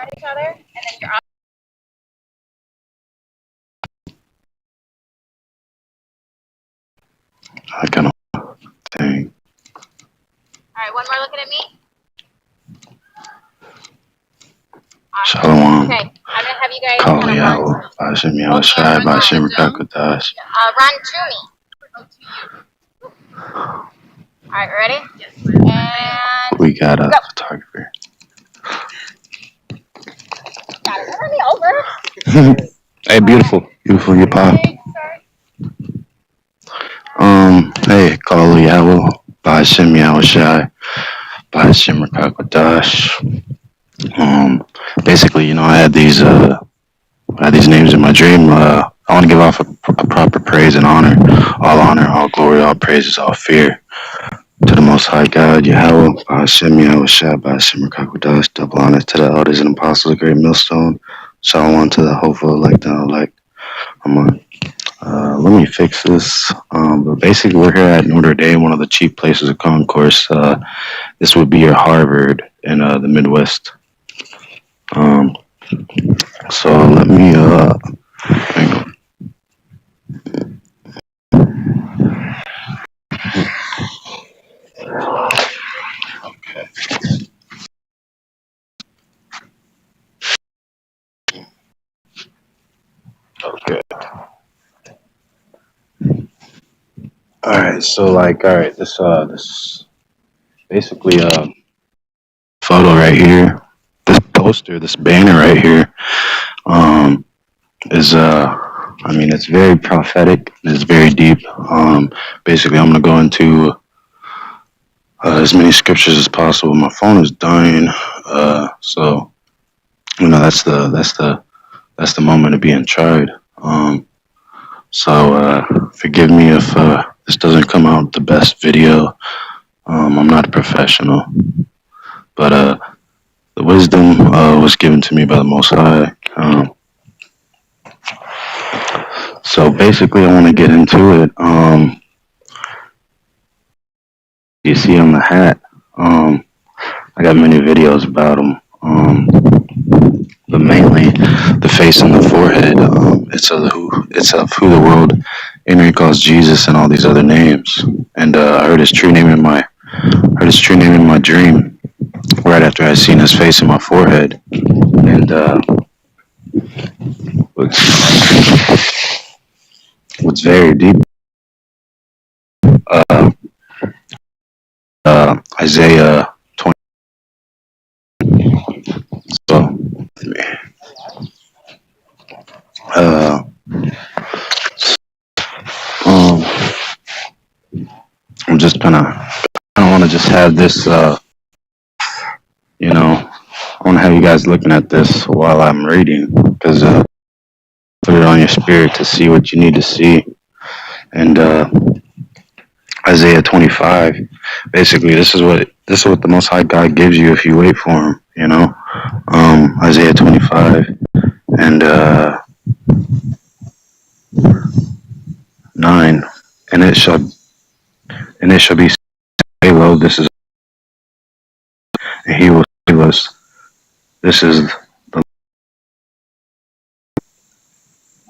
at each other, and then your I kind of thing. Alright, one more looking at me. Awesome. Shalom. Okay, I'm gonna have you guys Call kind of Yahawah, Ba'ashem Yahawashi, Ba'ashem Rakakadash. run to me. Alright, ready? And we got a photographer. Got it. Run me over. Hey, beautiful. Beautiful, your pop. Hey, call Yahawah, Ba'ashem Yahawashi, Ba'ashem Rakakadash. Basically, I had these names in my dream. I want to give off a proper praise and honor, all glory, all praises, all fear to the Most High God, Yahawah, Ba'ashem Yahawashi, Ba'ashem Rakakadash. Double honor to the elders and apostles of Great Millstone. Shalom to the hopeful elect and elect. Let me fix this. But basically, we're here at Notre Dame, one of the cheap places of concourse. This would be your Harvard in the Midwest. So let me hang on. Okay. Okay. All right. So this basically photo right here, this poster, this banner right here, is it's very prophetic. It's very deep. Basically, I'm gonna go into as many scriptures as possible. My phone is dying, so that's the moment of being tried. So forgive me if this doesn't come out the best video. I'm not a professional, but the wisdom was given to me by the Most High. So basically, I want to get into it. You see on the hat. I got many videos about them. But mainly the face and the forehead. It's of who the world ignorantly calls Jesus and all these other names. And I heard his true name in my dream right after I seen his face and my forehead. And what's very deep. Isaiah 20. So, I'm just I want to just have this, I want to have you guys looking at this while I'm reading, because put it on your spirit to see what you need to see. And Isaiah 25, basically, this is what the Most High God gives you if you wait for Him. Isaiah 25 and 9, and it shall be Lo, this is, and He will save us. This is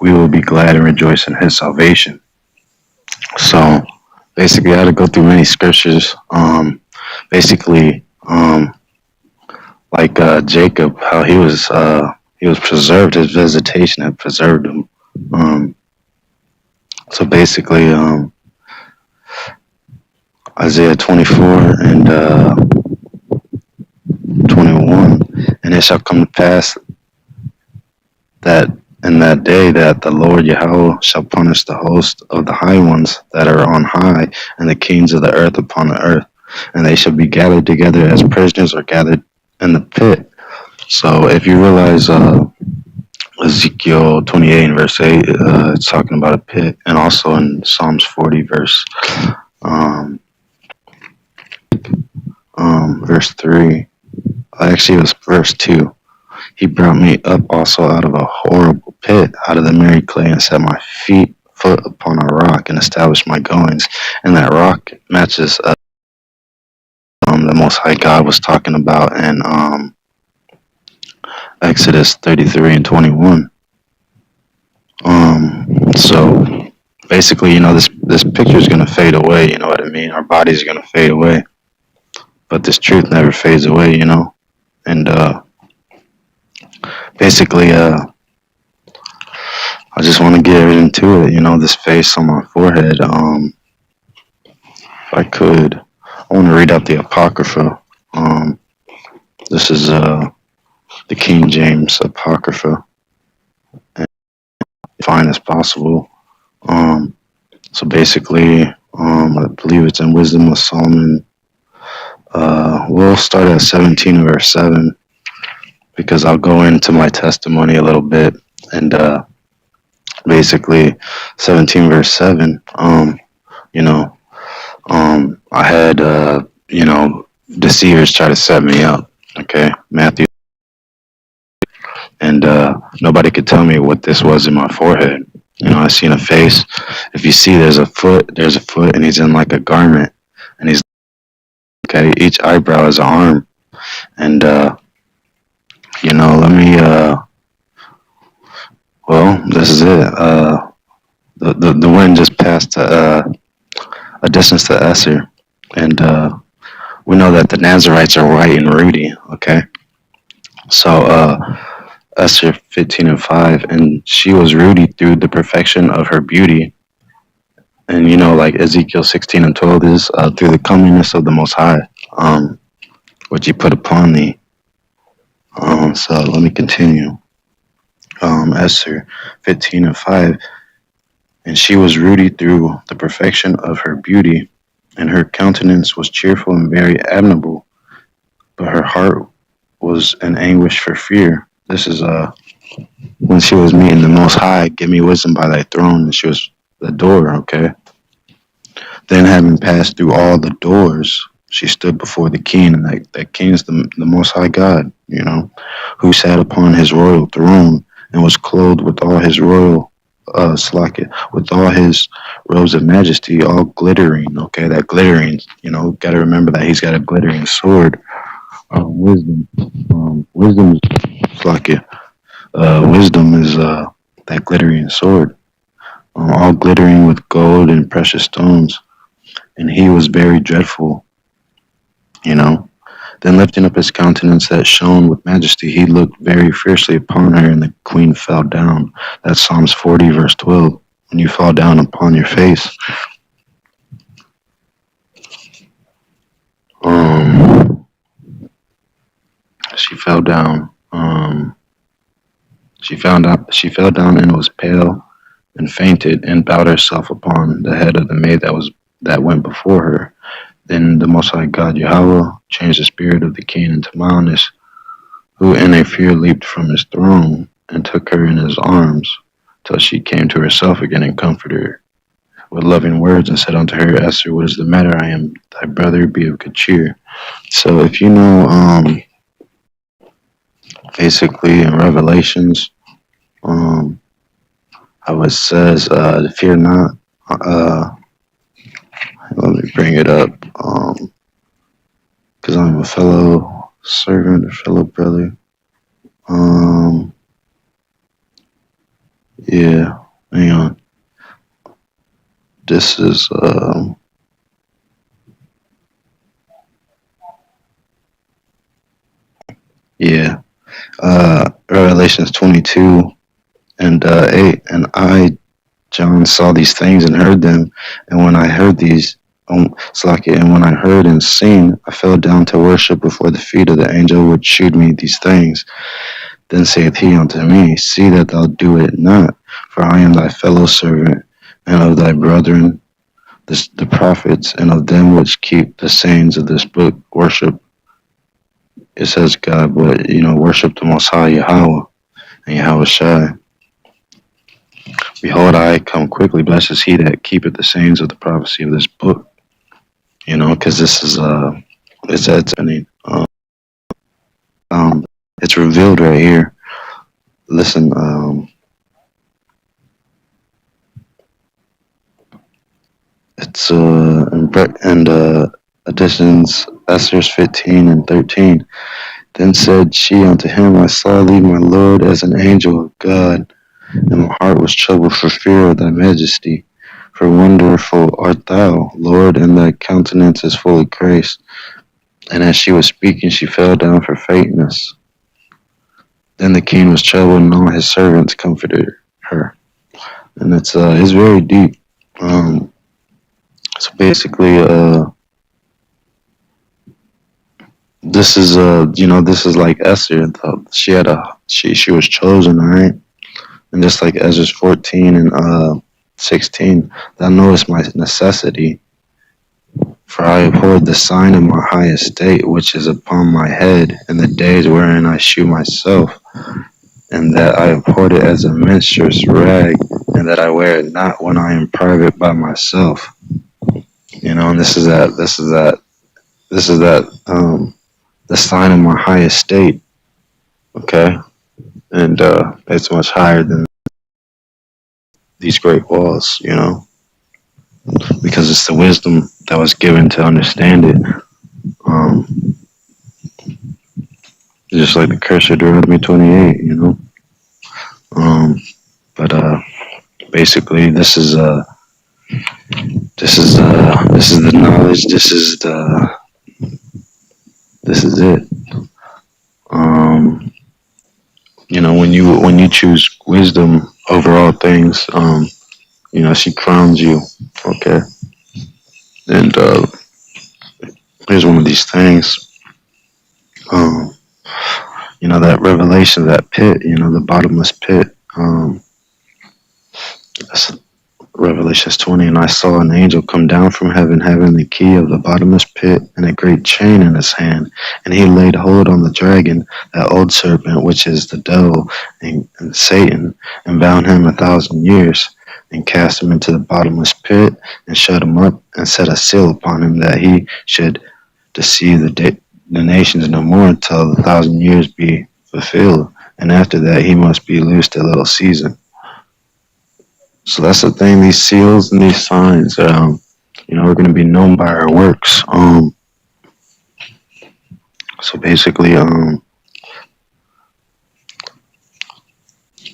we will be glad and rejoice in His salvation. So basically, I had to go through many scriptures. Like Jacob, how he was preserved. His visitation had preserved him. So basically, Isaiah 24 and 21, and it shall come to pass that in that day that the Lord Yahawah shall punish the host of the high ones that are on high, and the kings of the earth upon the earth, and they shall be gathered together as prisoners are gathered in the pit. So if you realize Ezekiel 28 and verse 8, it's talking about a pit, and also in Psalms 40 verse 3. Actually, it was verse 2. He brought me up also out of a horrible pit, out of the miry clay, and set my foot upon a rock, and established my goings. And that rock matches the Most High God was talking about in Exodus 33 and 21. So basically, this picture is gonna fade away. You know what I mean? Our body's gonna fade away, but this truth never fades away. And basically, I just want to get right into it. This face on my forehead. If I could, I want to read out the Apocrypha. This is the King James Apocrypha, and fine as possible. Um, so basically, I believe it's in Wisdom of Solomon. We'll start at 17 verse 7 because I'll go into my testimony a little bit, and basically 17 verse 7. You know, I had deceivers try to set me up. Okay, Matthew, and nobody could tell me what this was in my forehead. I seen a face. If you see, there's a foot, and he's in like a garment, and he's okay. Each eyebrow is an arm, and let me. Well, this is it. The wind just passed a distance to Esser, and we know that the Nazarites are white and ruddy. Okay, so Esther 15 and 5, and she was ruddy through the perfection of her beauty. And like Ezekiel 16 and 12 is through the comeliness of the Most High, which He put upon thee. So let me continue. Esther 15 and 5, and she was ruddy through the perfection of her beauty, and her countenance was cheerful and very admirable, but her heart was in anguish for fear. This is when she was meeting the Most High. Give me wisdom by thy throne, and she was the door. Okay. Then, having passed through all the doors, she stood before the king, and that king is the Most High God, who sat upon his royal throne and was clothed with all his royal with all his robes of majesty, all glittering. Okay, that glittering, got to remember that he's got a glittering sword. Wisdom, wisdom is wisdom is that glittering sword, all glittering with gold and precious stones. And he was very dreadful, Then lifting up his countenance that shone with majesty, he looked very fiercely upon her, and the queen fell down. That's Psalms 40, verse 12. When you fall down upon your face. She fell down. She fell down and was pale and fainted and bowed herself upon the head of the maid that went before her. Then the Most High God Yahawah changed the spirit of the king into mildness, who in a fear leaped from his throne and took her in his arms till she came to herself again and comforted her with loving words and said unto her, Esther, what is the matter? I am thy brother, be of good cheer. So if basically in Revelations, how it says, fear not. Let me bring it up, because I'm a fellow servant, a fellow brother. Yeah, hang on. This is, yeah, Revelations 22 and 8. And I, John, saw these things and heard them. And when I heard these, and when I heard and seen, I fell down to worship before the feet of the angel which shewed me these things. Then saith he unto me, see that thou do it not, for I am thy fellow servant, and of thy brethren, the prophets, and of them which keep the sayings of this book. Worship, it says God, but worship the Most High Yahawah and Yahawashi. Behold, I come quickly. Blessed is he that keepeth the sayings of the prophecy of this book. Because this is it's revealed right here. Listen, it's and additions Esther's 15 and 13. Then said she unto him, I saw thee, my Lord, as an angel of God, and my heart was troubled for fear of thy majesty. For wonderful art thou, Lord, and thy countenance is full of grace. And as she was speaking, she fell down for faintness. Then the king was troubled, and all his servants comforted her. And it's very deep. Um, so basically, this is like Esther. She was chosen, right? And just like Ezra 14 and 16, thou knowest my necessity, for I abhorred the sign of my high estate which is upon my head, in the days wherein I shew myself, and that I abhorred it as a menstruous rag, and that I wear it not when I am private by myself. And this is that the sign of my high estate, okay? And it's much higher than these great walls, because it's the wisdom that was given to understand it. Um, just like the curse of Deuteronomy 28, Um, but basically, this is the knowledge. This is it. Um, when you choose wisdom over all things, she crowns you. Okay, and here's one of these things. Um, that revelation, that pit. The bottomless pit. That's Revelations 20, and I saw an angel come down from heaven, having the key of the bottomless pit and a great chain in his hand. And he laid hold on the dragon, that old serpent, which is the devil and Satan, and bound him 1,000 years, and cast him into the bottomless pit, and shut him up, and set a seal upon him, that he should deceive the nations no more until the 1,000 years be fulfilled. And after that, he must be loosed a little season. So that's the thing. These seals and these signs, we're going to be known by our works. So basically,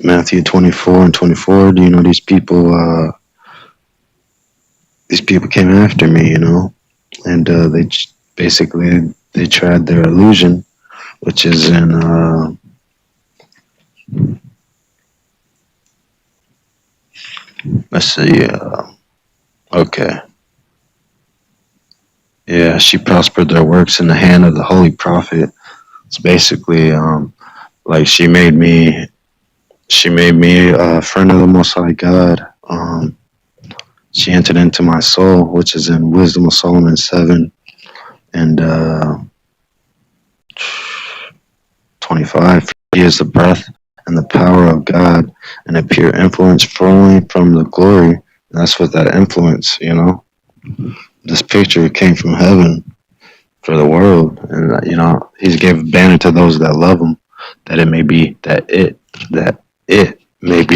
Matthew 24 and 24. These people came after me, and they tried their illusion, which is in let's see, okay. Yeah, she prospered their works in the hand of the holy prophet. It's basically like she made me a friend of the Most High God. She entered into my soul, which is in Wisdom of Solomon 7 and 25. He is the breath and the power of God, and a pure influence flowing from the glory. And that's what that influence, This picture came from heaven for the world, and He's gave banner to those that love Him, that it may be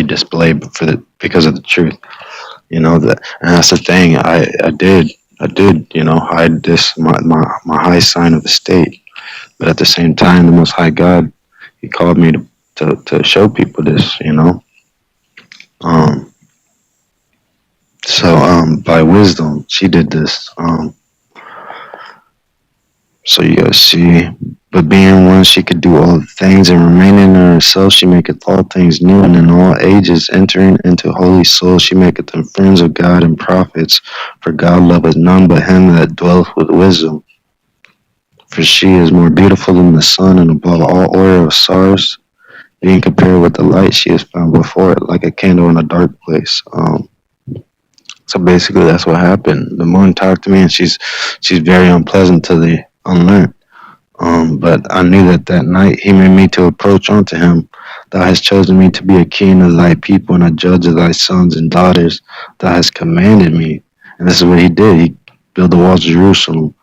displayed because of the truth. And that's the thing. I did hide this my high sign of estate, but at the same time, the Most High God, He called me to show people this. Um, by wisdom, she did this. So you gotta see. But being one, she could do all things, and remaining in herself, she maketh all things new, and in all ages entering into holy souls, she maketh them friends of God and prophets. For God loveth none but him that dwelleth with wisdom. For she is more beautiful than the sun, and above all order of stars. Being compared with the light, she is found before it, like a candle in a dark place. So basically, that's what happened. The moon talked to me, and she's very unpleasant to the unlearned. But I knew that night he made me to approach unto him. Thou hast chosen me to be a king of thy people and a judge of thy sons and daughters. Thou hast commanded me. And this is what he did. He built the walls of Jerusalem,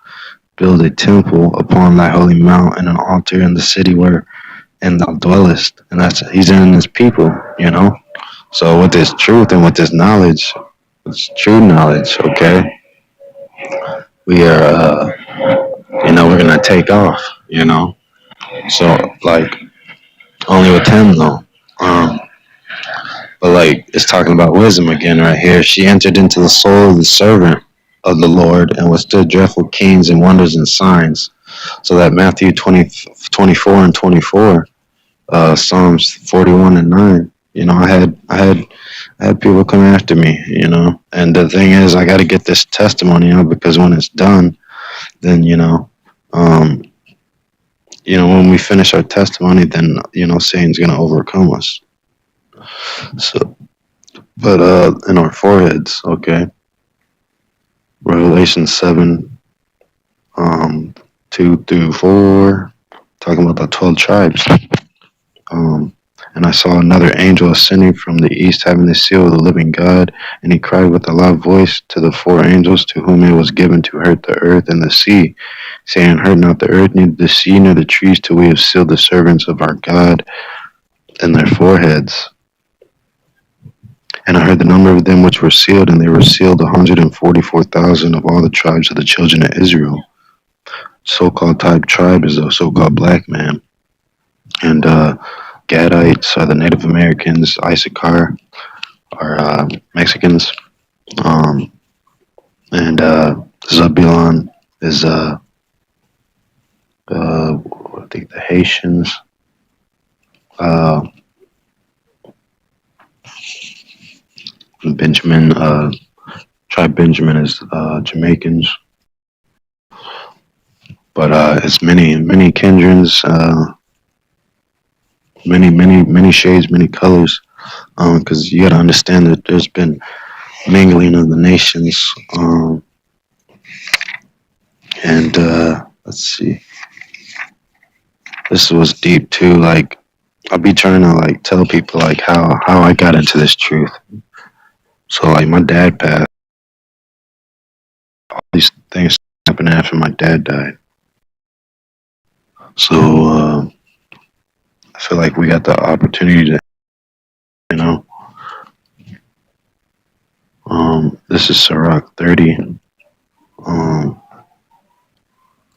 build a temple upon thy holy mount, and an altar in the city wherein thou dwellest. And he's in his people, So with this truth and with this knowledge, it's true knowledge, okay? We are, we're going to take off, So like only with 10 though. But like it's talking about wisdom again right here. She entered into the soul of the servant of the Lord and withstood dreadful kings and wonders and signs. So that Matthew 24 and 24, Psalms 41 and 9. You know, I had people come after me. You know, and the thing is, I got to get this testimony out because when it's done, then um, when we finish our testimony, then Satan's gonna overcome us. So, but in our foreheads, okay. Revelation 7, 2 through 4, talking about the 12 tribes. Um, and I saw another angel ascending from the east, having the seal of the living God, and he cried with a loud voice to the four angels to whom it was given to hurt the earth and the sea, saying, hurt not the earth, neither the sea, nor the trees, till we have sealed the servants of our God in their foreheads. And I heard the number of them which were sealed, and they were sealed 144,000 of all the tribes of the children of Israel. So-called type tribe is the so-called black man. And Gadites are the Native Americans. Issachar are Mexicans. Um, and Zebulon is, I think, the Haitians. Uh, Benjamin, tribe Benjamin is Jamaicans. But it's many kindreds, many shades, many colors. Because you got to understand that there's been mingling of the nations. And let's see, this was deep too. Like I'll be trying to like tell people like how I got into this truth. So like my dad passed. All these things happened after my dad died. So I feel like we got the opportunity to, you know, this is Sirach 30.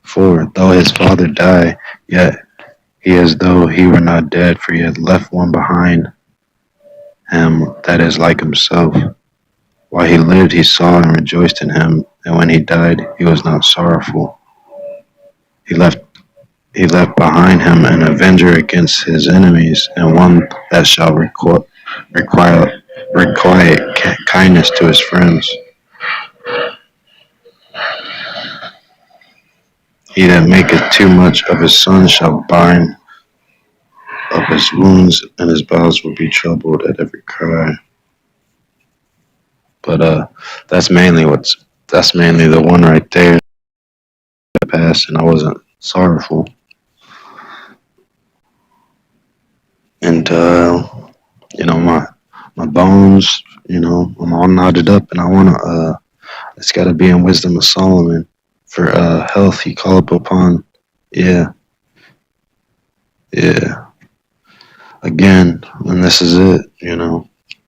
4. Though his father die, yet he as though he were not dead, for he had left one behind him that is like himself. While he lived, he saw and rejoiced in him, and when he died, he was not sorrowful. He left behind him an avenger against his enemies, and one that shall requite kindness to his friends. He that maketh too much of his son shall bind up his wounds, and his bowels will be troubled at every cry. But that's mainly the one right there that passed, and I wasn't sorrowful. And my bones, I'm all knotted up, and I wanna it's gotta be in Wisdom of Solomon for health. He called upon, yeah, yeah. Again, and this is it.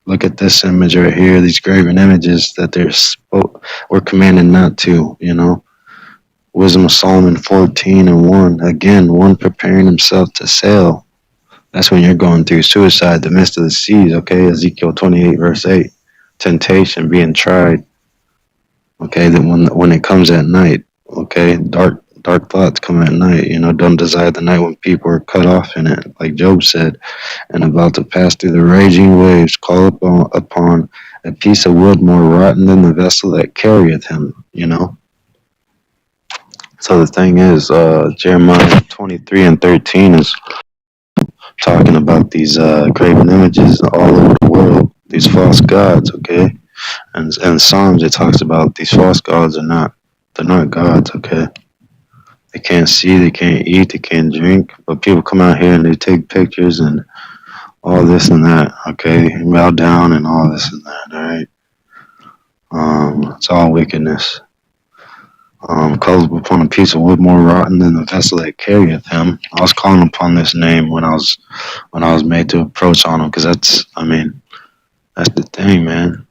Look at this image right here. These graven images that we're commanded not to. Wisdom of Solomon 14 and 1. Again, one preparing himself to sail. That's when you're going through suicide, the midst of the seas, okay? Ezekiel 28, verse 8. Temptation, being tried, okay? That when it comes at night, okay? Dark thoughts come at night, don't desire the night when people are cut off in it, like Job said, and about to pass through the raging waves, call upon a piece of wood more rotten than the vessel that carrieth him. So the thing is, Jeremiah 23 and 13 is talking about these graven images all over the world, these false gods, okay? And Psalms, it talks about these false gods they're not gods, okay? They can't see, they can't eat, they can't drink, but people come out here and they take pictures and all this and that, okay? Bow down and all this and that, alright? It's all wickedness. Called upon a piece of wood more rotten than the vessel that carrieth him. I was calling upon this name when I was made to approach on him, because that's the thing, man.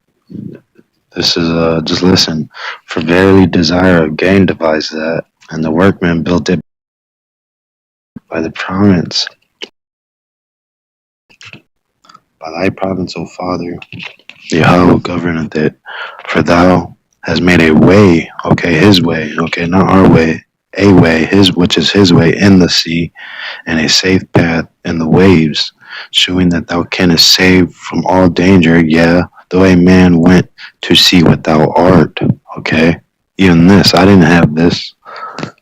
This is just listen. For verily desire of gain devised that, and the workman built it by the province, by thy province, O Father, Yahweh governeth it. For thou hast made a way, okay, his way, okay, not our way, a way, his, which is his way in the sea, and a safe path in the waves, shewing that thou canst save from all danger, yeah, though a man went to see what thou art, okay? Even this, I didn't have this,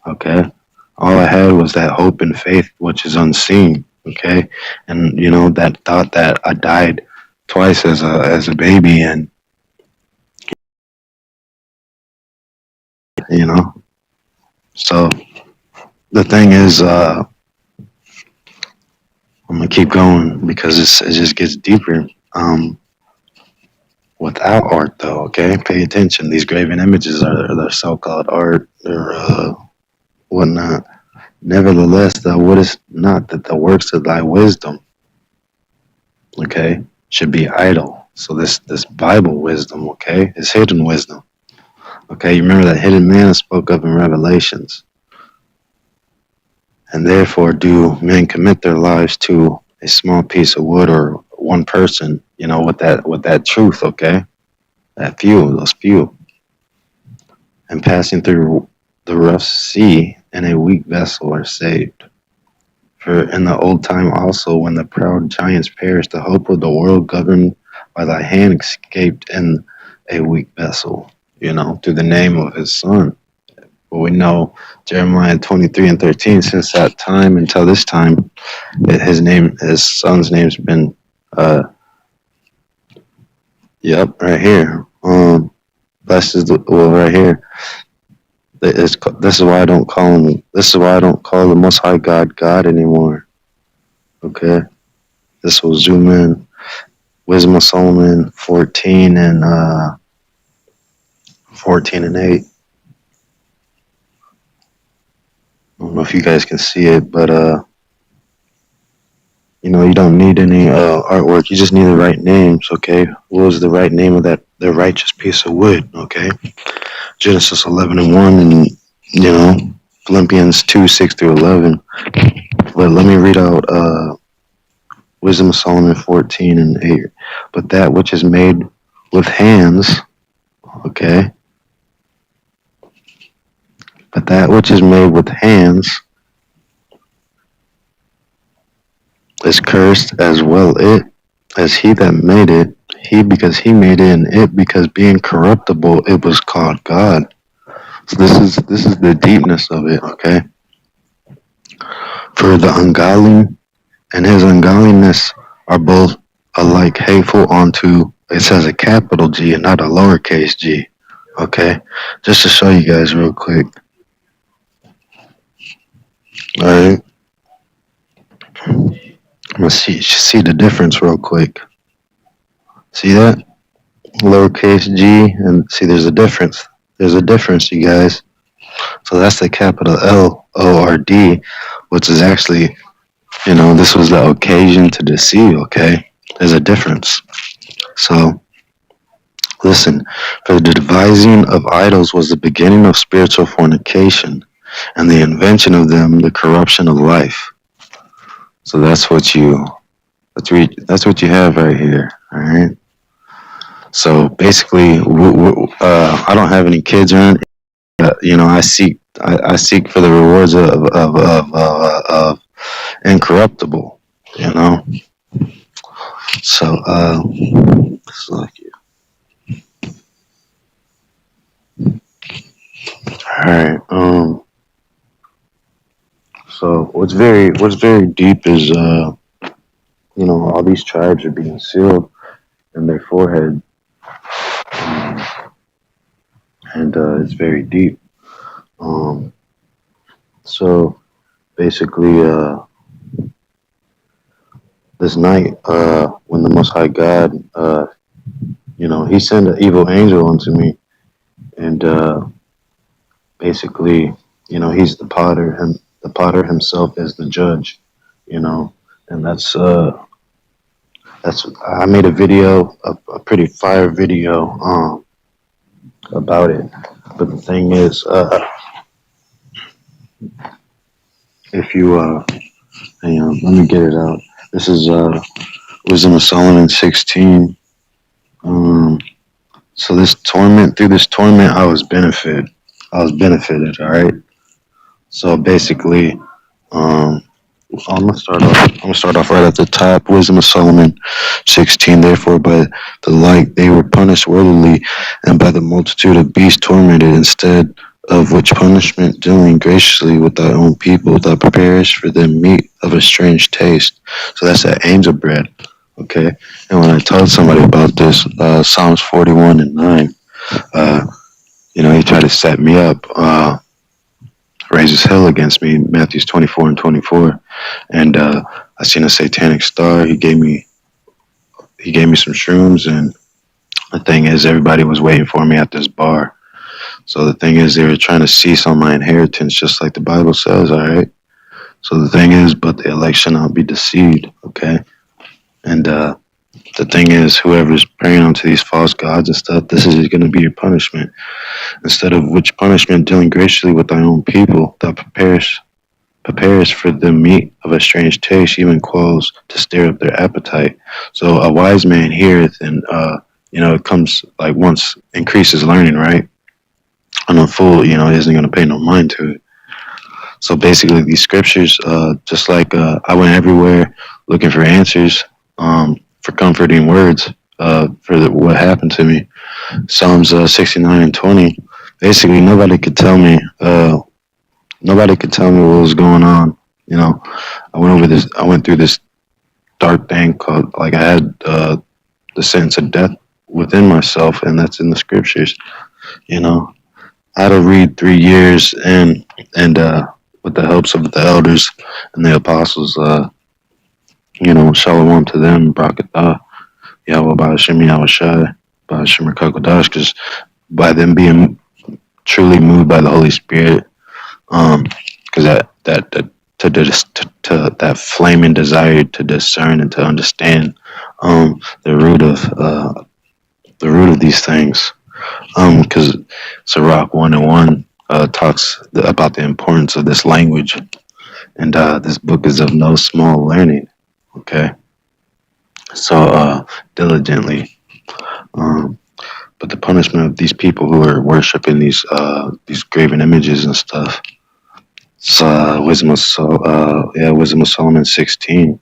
okay? All I had was that hope and faith, which is unseen, okay? And, you know, that thought that I died twice as a baby, and, you know, so the thing is, I'm gonna keep going because it just gets deeper. Without art, though, okay, pay attention. These graven images are the so-called art or whatnot. Nevertheless, thou wouldest not that the works of thy wisdom, okay, should be idle. So this Bible wisdom, okay, is hidden wisdom. Okay, you remember that hidden man I spoke of in Revelations, and therefore do men commit their lives to a small piece of wood or one person, you know, with that truth, okay, that few, those few, and passing through the rough sea in a weak vessel are saved. For in the old time also, when the proud giants perished, the hope of the world governed by thy hand escaped in a weak vessel, you know, through the name of his son. But we know Jeremiah 23 and 13, since that time until this time, his son's name's been, yep, right here. Blessed is well, right here. This is why I don't call him. This is why I don't call the Most High God God anymore. Okay, this will zoom in. Wisdom of Solomon 14 and 8. I don't know if you guys can see it, but you know, you don't need any artwork. You just need the right names. Okay, what was the right name of the righteous piece of wood? Okay, Genesis 11 and 1, and you know, Philippians 2 6 through 11. But let me read out Wisdom of Solomon 14 and 8. But that which is made with hands, okay, but that which is made with hands is cursed as well it as he that made it, he because he made it, and it because being corruptible it was called God. So this is the deepness of it, okay? For the ungodly and his ungodliness are both alike hateful unto, it says a capital G and not a lowercase g. Okay, just to show you guys real quick. All right, I'm gonna see the difference real quick. See that lowercase g, and see there's a difference. There's a difference, you guys. So that's the capital LORD, which is actually, you know, this was the occasion to deceive. Okay, there's a difference. So listen, for the devising of idols was the beginning of spiritual fornication, and the invention of them the corruption of life. So that's what you have right here. All right. So basically, I don't have any kids or anything. You know, I seek for the rewards of incorruptible. You know. So it's like, all right. So what's very deep is you know, all these tribes are being sealed in their forehead, um, and it's very deep. Um, so basically, this night, when the Most High God, you know, He sent an evil angel unto me, and basically, you know, He's the potter, and the potter himself is the judge, you know, and that's I made a video, a pretty fire video, about it. But the thing is, if you Hang on, let me get it out. This is Wisdom of Solomon 16. Um, so through this torment, I was benefited. All right. So basically, I'm gonna start off right at the top. Wisdom of Solomon 16. Therefore, by the like they were punished worthily, and by the multitude of beasts tormented, instead of which punishment dealing graciously with thy own people, thou preparest for them meat of a strange taste. So that's that angel bread. Okay. And when I told somebody about this, Psalms 41 and 9, uh, he tried to set me up. Raises hell against me, Matthews 24 and 24. And I seen a satanic star. He gave me some shrooms, and the thing is, everybody was waiting for me at this bar. So the thing is, they were trying to seize on my inheritance, just like the Bible says. All right. So the thing is, but the elect shall not be deceived. Okay. And the thing is, whoever's praying onto these false gods and stuff, this is going to be your punishment. Instead of which punishment dealing graciously with thy own people, thou prepares for the meat of a strange taste, even clothes to stir up their appetite. So a wise man heareth, and it comes like once increases learning, right? And a fool, isn't going to pay no mind to it. So basically, these scriptures, just like I went everywhere looking for answers, for comforting words, what happened to me. Psalms 69 and 20. Basically, nobody could tell me. Nobody could tell me what was going on. I went through this dark thing called, like, I had the sense of death within myself, and that's in the scriptures. I had to read 3 years, and with the helps of the elders and the apostles, shalom to them, brakatah, Yahweh Ba'ashim Yahushai, Ba'ashim Rakakodash, because by them being truly moved by the Holy Spirit, because that flaming desire to discern and to understand the root of these things, because Sirach 1:1 talks about the importance of this language, and this book is of no small learning. Okay, so diligently, but the punishment of these people who are worshiping these graven images and stuff. Wisdom of Solomon 16,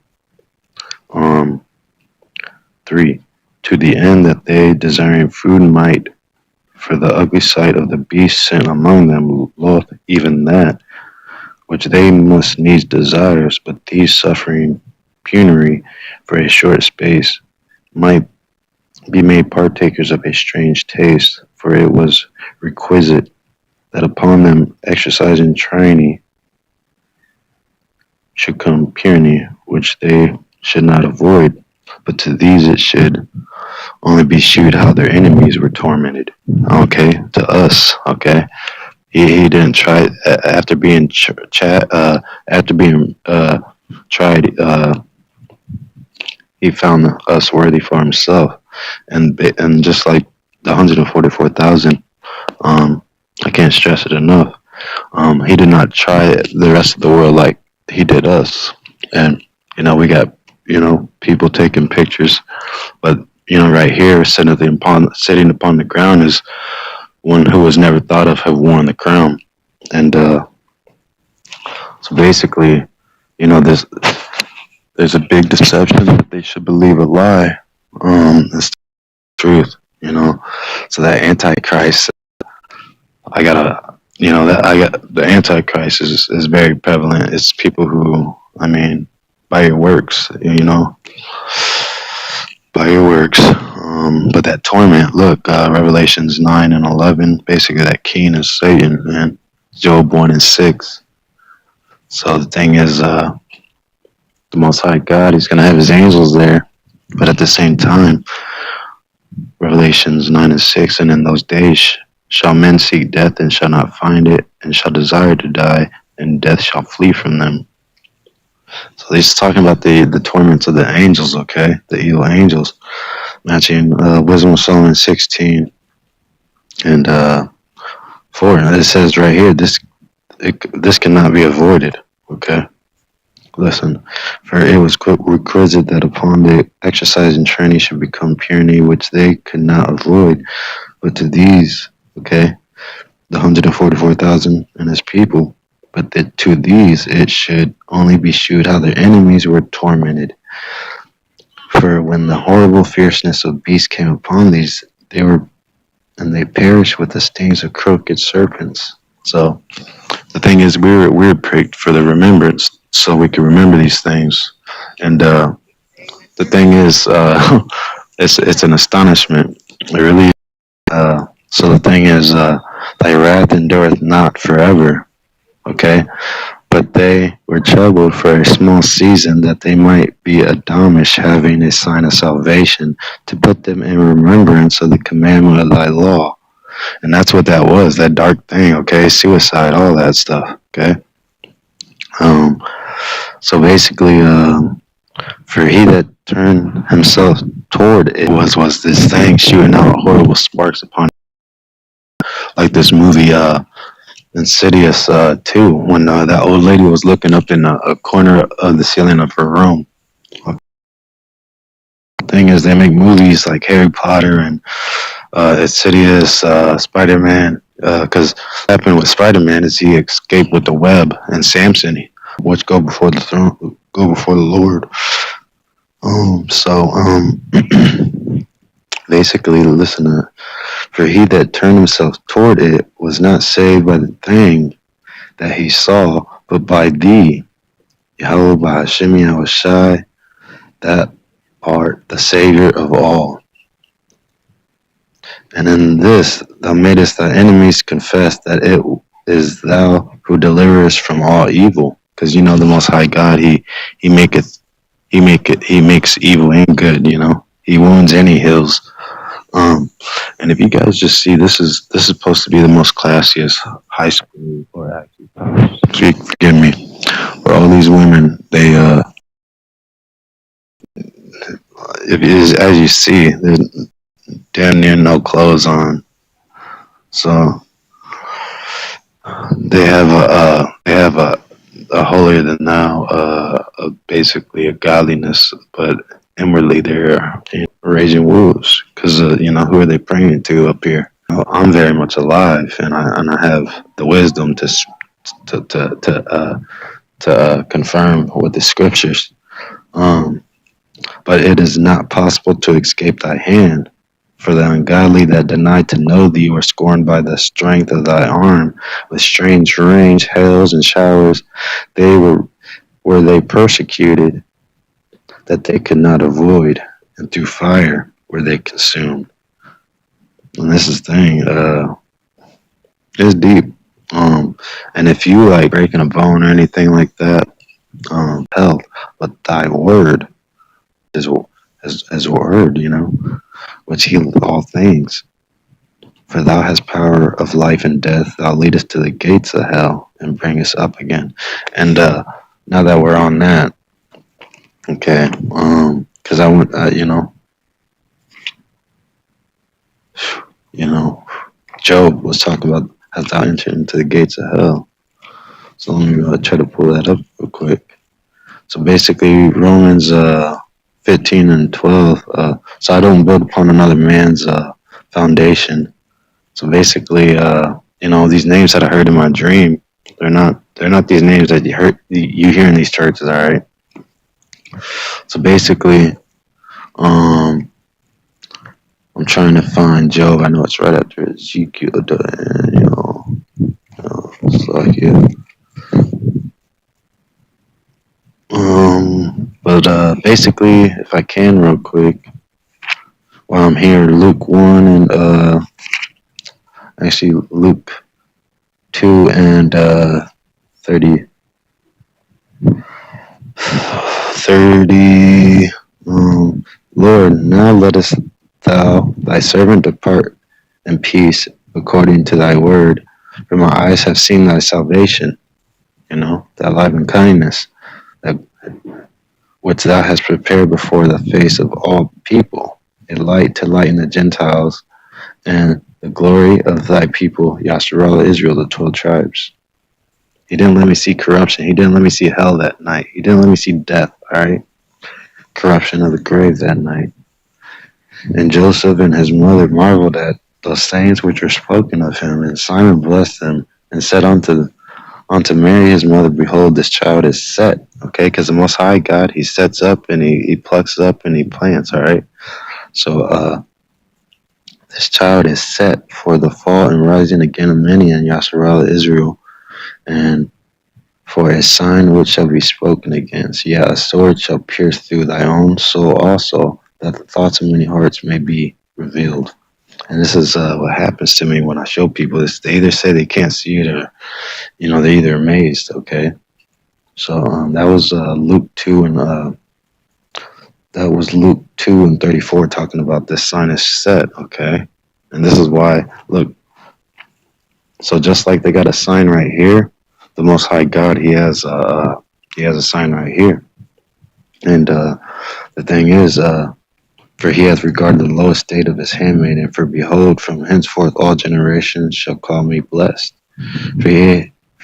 3. To the end that they, desiring food, might, for the ugly sight of the beast sent among them, loath even that, which they must needs desires, but these suffering penury for a short space, might be made partakers of a strange taste, for it was requisite that upon them exercising tyranny should come tyranny, which they should not avoid, but to these it should only be shewed how their enemies were tormented. Okay, to us. Okay, he didn't try after being tried. He found us worthy for himself, and just like the 144,000. I can't stress it enough. He did not try the rest of the world like he did us. And we got people taking pictures, but right here sitting upon the ground is one who was never thought of have worn the crown. And so basically, there's a big deception that they should believe a lie. It's the truth. So that Antichrist, I gotta, the Antichrist is very prevalent. It's people who, by your works, by your works. But that torment, look, Revelations 9 and 11, basically that king is Satan, man. Job 1 and 6. So the thing is, the Most High God, he's gonna have his angels there, but at the same time, Revelations 9 and 6, and in those days shall men seek death and shall not find it, and shall desire to die, and death shall flee from them. So he's talking about the torments of the angels, okay? The evil angels. Matching Wisdom of Solomon 16 and 4. And it says right here, this cannot be avoided, okay? Listen, for it was requisite that upon the exercise and training should become purity, which they could not avoid. But to these, okay, the 144,000 and his people, but that to these it should only be shewed how their enemies were tormented. For when the horrible fierceness of beasts came upon these, they were and they perished with the stings of crooked serpents. So the thing is, we're pricked for the remembrance, so we can remember these things. And the thing is, it's an astonishment. It really. So the thing is, thy wrath endureth not forever. Okay, but they were troubled for a small season, that they might be admonished, having a sign of salvation, to put them in remembrance of the commandment of thy law. And that's what that was, that dark thing, okay? Suicide, all that stuff, okay? Um, so basically, for he that turned himself toward it was this thing shooting out horrible sparks upon it. Like this movie, Insidious 2, when that old lady was looking up in a corner of the ceiling of her room. The thing is, they make movies like Harry Potter and Insidious, Spider-Man, because what happened with Spider-Man is he escaped with the web, and Samson, which go before the throne, go before the Lord. Basically, listen to, for he that turned himself toward it was not saved by the thing that he saw, but by thee, Yahawah Yahawashai, that art the Savior of all. And in this thou madest thy enemies confess that it is thou who deliverest from all evil. Because you know the Most High God, he makes evil and good. You know, he wounds and he heals. And if you guys just see, this is supposed to be the most classiest high school, or actually, forgive me, where all these women, they if it is, as you see, there's damn near no clothes on. So they have a holier than thou, basically a godliness, but inwardly they're raising wolves, because who are they praying to up here? I'm very much alive, and I have the wisdom to confirm with the scriptures. But it is not possible to escape thy hand. For the ungodly that deny to know thee were scorned by the strength of thy arm, with strange rains, hails, and showers. They were they persecuted, that they could not avoid, and through fire were they consumed. And this is the thing, it's deep. And if you like breaking a bone or anything like that, hell, but thy word is word, which healeth all things. For thou hast power of life and death. Thou leadest to the gates of hell and bringest up again. And now that we're on that, okay, because I went, Job was talking about, hast thou entered into the gates of hell. So let me try to pull that up real quick. So basically, Romans 15 and 12. So I don't build upon another man's foundation. So basically, these names that I heard in my dream, they're not these names that you hear in these churches, all right? So basically, I'm trying to find Job. I know it's right after Ezekiel, it's like, yeah. But basically, if I can real quick, while I'm here, Luke 1 and actually Luke 2 and 30. Lord, now lettest thou thy servant depart in peace according to thy word. For my eyes have seen thy salvation, thy loving kindness, that which thou hast prepared before the face of all people, a light to lighten the Gentiles, and the glory of thy people, Yasharallah Israel, the 12 tribes. He didn't let me see corruption. He didn't let me see hell that night. He didn't let me see death, all right? Corruption of the grave that night. And Joseph and his mother marveled at those sayings which were spoken of him. And Simon blessed them and said unto Mary his mother, behold, this child is set. Okay, because the Most High God, he sets up and he plucks up and he plants, all right? So this child is set for the fall and rising again of many in Yasharal Israel, and for a sign which shall be spoken against. Yeah, a sword shall pierce through thy own soul also, that the thoughts of many hearts may be revealed. And this is what happens to me when I show people this. They either say they can't see it, or they're either amazed. Okay, so that was Luke 2 and that was Luke 2 and 34 talking about this sign is set. Okay, and this is why. Look, so just like they got a sign right here, the Most High God, he has a sign right here. And the thing is, for he hath regarded the low estate of his handmaid, and for behold, from henceforth all generations shall call me blessed. For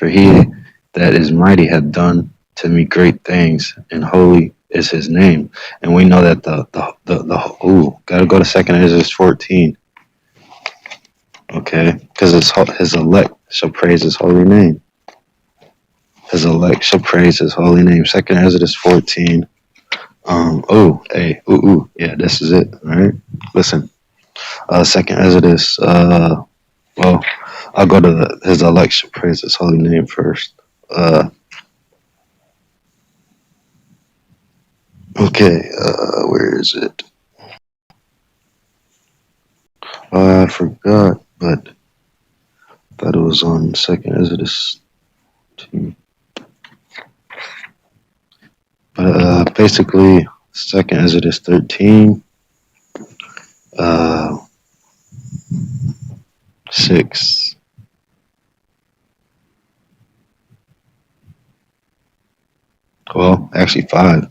he that is mighty hath done to me great things, and holy is his name. And we know that gotta go to 2nd Ezra 14, okay? Because his elect shall praise his holy name. His elect shall praise his holy name. 2nd Ezra 14. Yeah, this is it. All right, listen. 2nd Ezra. Well, I'll go to his elect shall praise his holy name first. Okay. Where is it? I forgot, but I thought it was on 2nd Ezra 2. But basically, 2nd Ezra 13. 6. Well, actually 5.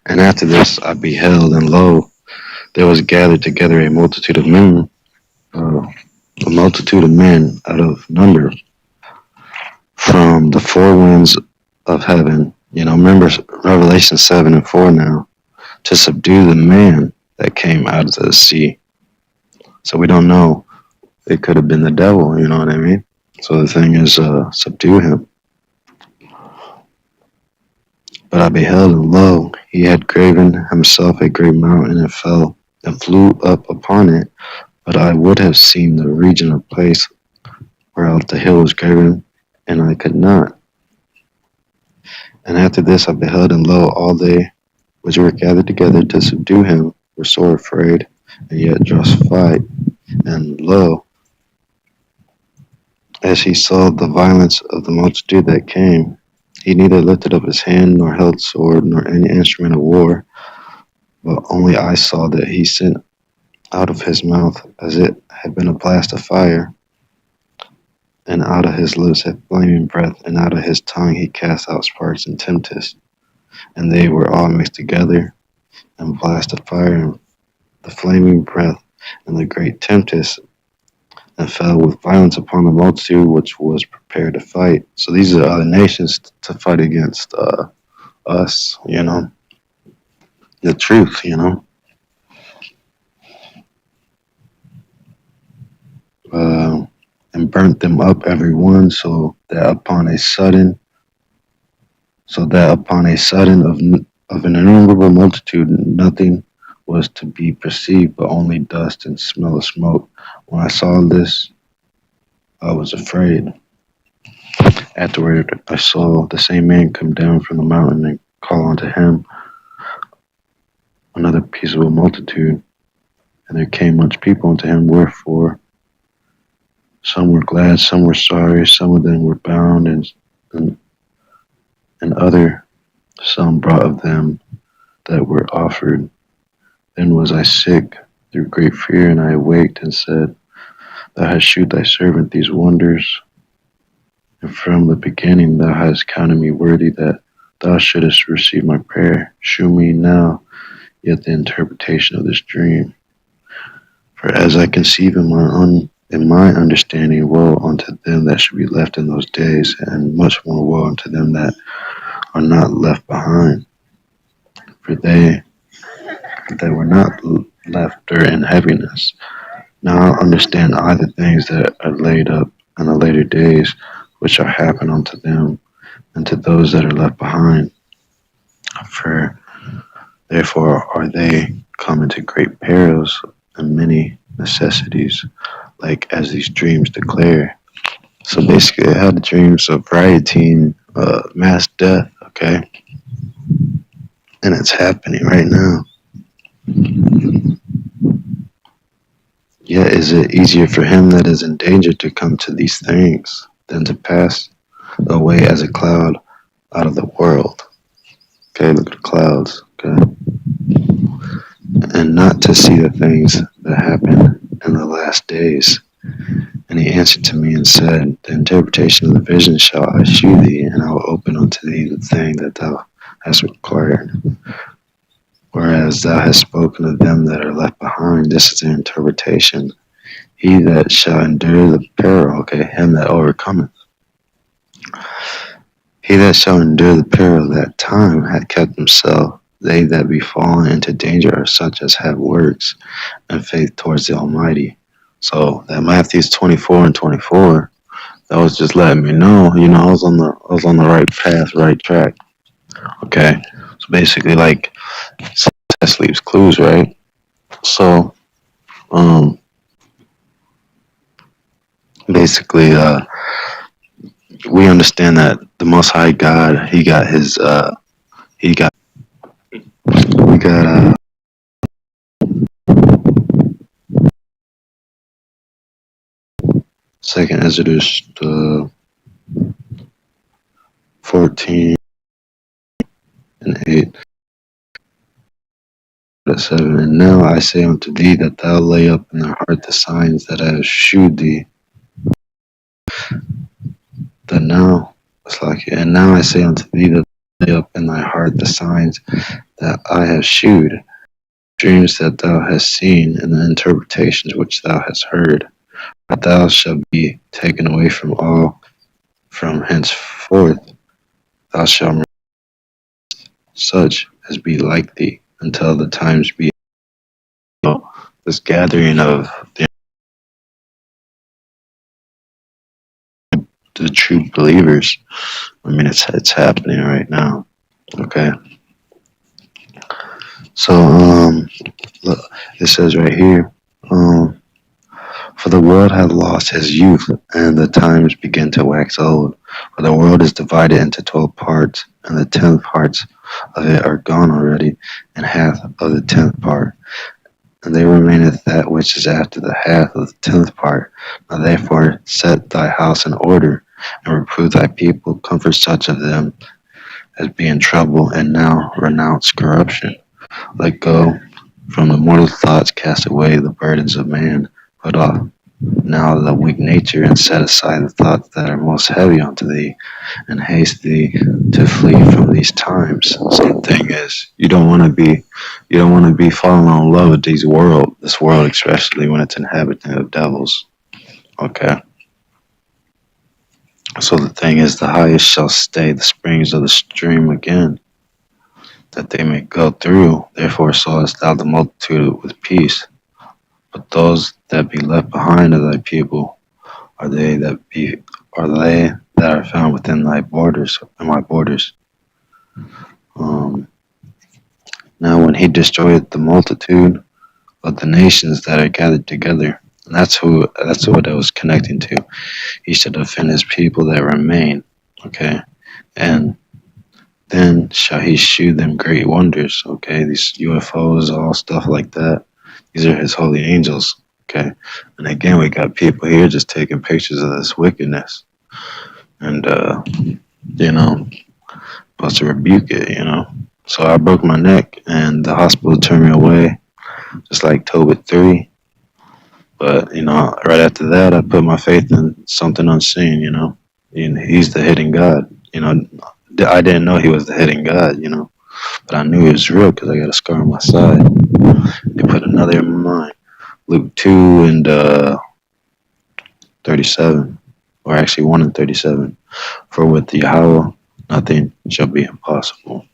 And after this I beheld, and lo, there was gathered together a multitude of men, out of number, from the four winds of heaven. Remember Revelation 7 and 4 now, to subdue the man that came out of the sea. So we don't know. It could have been the devil, you know what I mean? So the thing is, subdue him. But I beheld, and lo, he had graven himself a great mountain, and fell and flew up upon it. But I would have seen the region or place whereof the hill was graven, and I could not. And after this I beheld, and lo, all they which were gathered together to subdue him were sore afraid, and yet durst fight. And lo, as he saw the violence of the multitude that came, he neither lifted up his hand, nor held sword, nor any instrument of war, but only I saw that he sent out of his mouth as it had been a blast of fire, and out of his lips a flaming breath, and out of his tongue he cast out sparks and tempests, and they were all mixed together, and blast of fire, and the flaming breath, and the great tempest, and fell with violence upon the multitude which was prepared to fight. So these are other nations to fight against us, the truth, and burnt them up every one, so that upon a sudden of an innumerable multitude nothing was to be perceived, but only dust and smell of smoke. When I saw this, I was afraid. Afterward, I saw the same man come down from the mountain and call unto him another peaceable multitude. And there came much people unto him, wherefore some were glad, some were sorry, some of them were bound, and other some brought of them that were offered. Then was I sick through great fear, and I awaked and said, Thou hast shewed thy servant these wonders, and from the beginning thou hast counted me worthy that thou shouldest receive my prayer. Shew me now yet the interpretation of this dream. For as I conceive in my In my understanding, woe unto them that should be left in those days, and much more woe unto them that are not left behind. For they were not left in heaviness. Now I understand either things that are laid up in the later days, which shall happen unto them and to those that are left behind. For therefore are they come into great perils and many necessities, like as these dreams declare. So basically, I had dreams of rioting, mass death, okay? And it's happening right now. Yet is it easier for him that is in danger to come to these things than to pass away as a cloud out of the world? Okay, look at the clouds, okay? And not to see the things that happen in the last days. And he answered to me and said, the interpretation of the vision shall I shew thee, and I will open unto thee the thing that thou hast required. Whereas thou hast spoken of them that are left behind, this is the interpretation. He that shall endure the peril, okay, him that overcometh. He that shall endure the peril of that time hath kept himself. They that be fallen into danger are such as have works and faith towards the Almighty. So that Matthew 24 and 24, that was just letting me know, I was on the right path, right track. Okay. So basically, like, test leaves clues, right? So, basically, we understand that the Most High God, we got, Second Exodus, 14 and 8, 7. And now I say unto thee that thou lay up in thy heart the signs that I have shewed thee. And now I say unto thee that lay up in thy heart the signs that I have shewed, dreams that thou hast seen, and the interpretations which thou hast heard. But thou shalt be taken away from henceforth. Thou shalt such as be like thee, until the times be this gathering of the true believers. I mean, it's happening right now. Okay. So look, it says right here, for the world hath lost his youth, and the times begin to wax old. For the world is divided into 12 parts, and the 10th parts of it are gone already, and half of the 10th part. And there remaineth that which is after the half of the 10th part. Now therefore set thy house in order, and reprove thy people, comfort such of them as be in trouble, and now renounce corruption. Let go from the mortal thoughts, cast away the burdens of man, put off now the weak nature, and set aside the thoughts that are most heavy unto thee, and haste thee to flee from these times. So the thing is, you don't want to be falling in love with this world, especially when it's inhabited of devils. Okay. So the thing is, the highest shall stay the springs of the stream again, that they may go through. Therefore sawest thou the multitude with peace. But those that be left behind of thy people are they that are found within thy borders, in my borders. Now when he destroyeth the multitude of the nations that are gathered together, and that's what I was connecting to. He shall defend his people that remain. Okay. And then shall he shew them great wonders. Okay, these UFOs, all stuff like that. These are his holy angels. Okay. And again, we got people here just taking pictures of this wickedness. And supposed to rebuke it. So I broke my neck and the hospital turned me away, just like Tobit 3. But, right after that, I put my faith in something unseen, And he's the hidden God. I didn't know he was the hidden God, but I knew he was real because I got a scar on my side. They put another in my mind. Luke 2 and 37, or actually 1 and 37. For with Yahweh, nothing shall be impossible.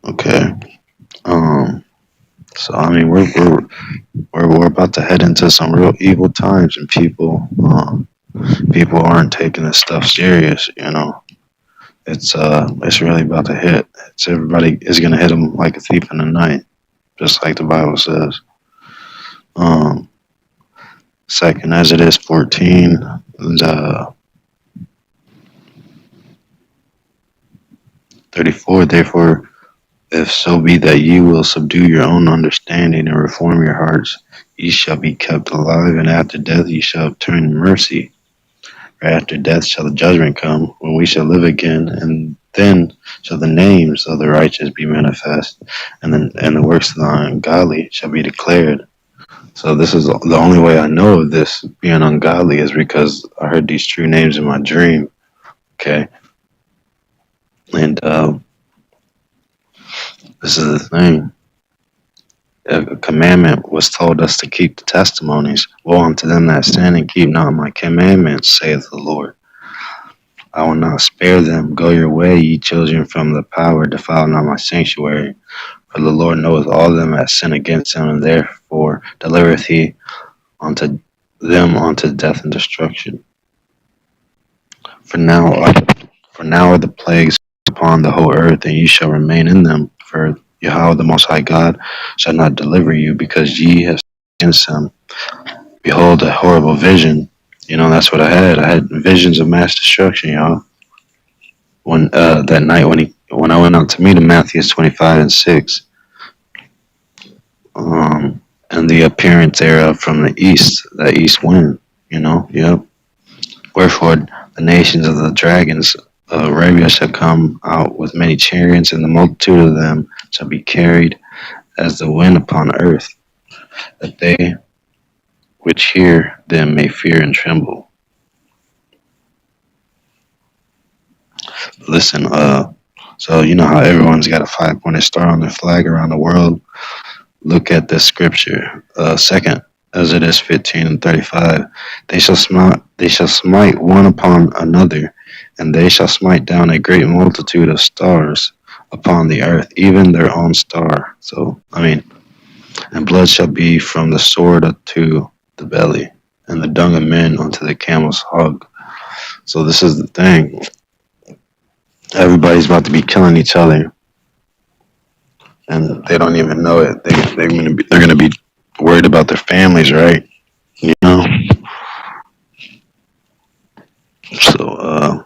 Okay. So I mean, we're about to head into some real evil times, and people aren't taking this stuff serious. You know, it's really about to hit. It's everybody is gonna hit them like a thief in the night, just like the Bible says. Um, Second Exodus 14, the 34. Therefore, if so be that ye will subdue your own understanding and reform your hearts, ye shall be kept alive, and after death ye shall obtain mercy. For after death shall the judgment come, when we shall live again, and then shall the names of the righteous be manifest, and the works of the ungodly shall be declared. So this is the only way I know of this being ungodly is because I heard these true names in my dream. Okay, and this is the thing. A commandment was told us to keep the testimonies. Woe unto them that stand and keep not my commandments, saith the Lord. I will not spare them. Go your way, ye children from the power, defile not my sanctuary. For the Lord knoweth all them that sin against him, and therefore delivereth he unto them unto death and destruction. For now are the plagues upon the whole earth, and ye shall remain in them. For Yahweh the Most High God shall not deliver you, because ye have sinned against him. Behold, a horrible vision. You know, that's what I had. I had visions of mass destruction, y'all. When that night when I went out to meet him, Matthew 25 and 6, and the appearance thereof from the east, that east wind. You know, yep. Wherefore the nations of the dragons of Arabia shall come out with many chariots, and the multitude of them shall be carried as the wind upon earth, that they which hear them may fear and tremble. Listen, so you know how everyone's got a 5-pointed star on their flag around the world? Look at this scripture. Second Exodus 15 and 35. They shall smite one upon another, and they shall smite down a great multitude of stars upon the earth, even their own star. So, I mean, and blood shall be from the sword to the belly, and the dung of men unto the camel's hog. So this is the thing. Everybody's about to be killing each other, and they don't even know it. They're gonna be worried about their families, right? You know. So